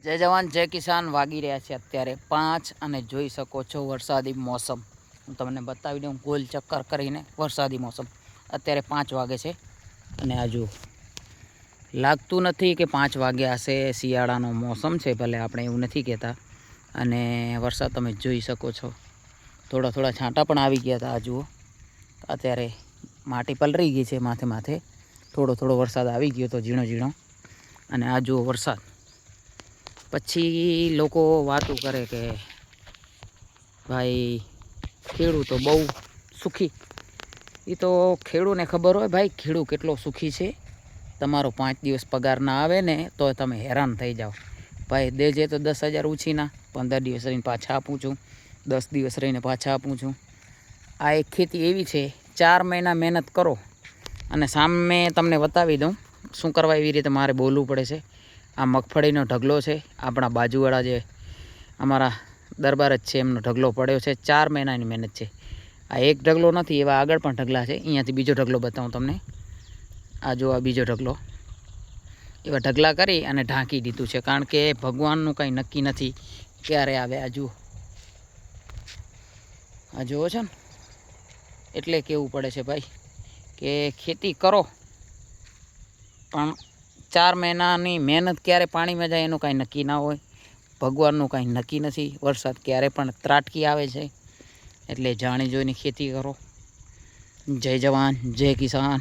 જય જવાન જય કિસાન વાગી રહ્યા છે અત્યારે 5 અને જોઈ શકો છો વરસાદી મોસમ। હું તમને બતાવી દઉં ગોલ ચક્કર કરીને વરસાદી મોસમ। અત્યારે 5 વાગે છે અને આ જુઓ લાગતું નથી કે 5 વાગ્યા હશે। શિયાળાનો મોસમ છે, ભલે આપણે એવું નથી કહેતા। અને વરસાદ તમે જોઈ શકો છો, થોડા થોડા છાંટા પણ આવી ગયા હતા। આ જુઓ અત્યારે માટી પલળી ગઈ છે, માથે માથે થોડો થોડો વરસાદ આવી ગયો તો ઝીણો ઝીણો। અને આ જુઓ વરસાદ પછી લોકો વાતો કરે કે ભાઈ ખેડૂતો બહુ સુખી। એ તો ખેડૂને ખબર હોય ભાઈ ખેડૂ કેટલો સુખી છે। તમારો 5 દિવસ પગાર ના આવે ને તો તમે હેરાન થઈ જાઓ। ભાઈ દેજે તો 10,000 ઉછીના, 15 દિવસ રહીને પાછા આપું છું, 10 દિવસ રહીને પાછા આપું છું। આ એક ખેતી એવી છે 4 મહિના મહેનત કરો। અને સામે તમને બતાવી દઉં શું કરવા એવી રીતે મારે બોલવું પડે છે। આ મગફળીનો ઢગલો છે, આપણા બાજુવાળા જે અમારા દરબાર જ છે એમનો ઢગલો પડ્યો છે। 4 મહિનાની મહેનત છે। આ એક ઢગલો નથી, એવા આગળ પણ ઢગલા છે। અહીંયાથી બીજો ઢગલો બતાવું તમને। આ જો આ બીજો ઢગલો, એવા ઢગલા કરી અને ઢાંકી દીધું છે, કારણ કે ભગવાનનું કંઈ નક્કી નથી ક્યારે આવે। આ જુઓ છે ને, એટલે કહેવું પડે છે ભાઈ કે ખેતી કરો પણ 4 મહિનાની મહેનત ક્યારે પાણીમાં જાય એનું કાંઈ નક્કી ના હોય। ભગવાનનું કાંઈ નક્કી નથી, વરસાદ ક્યારે પણ ત્રાટકી આવે છે। એટલે જાણી જોઈને ખેતી કરો। જય જવાન જય કિસાન।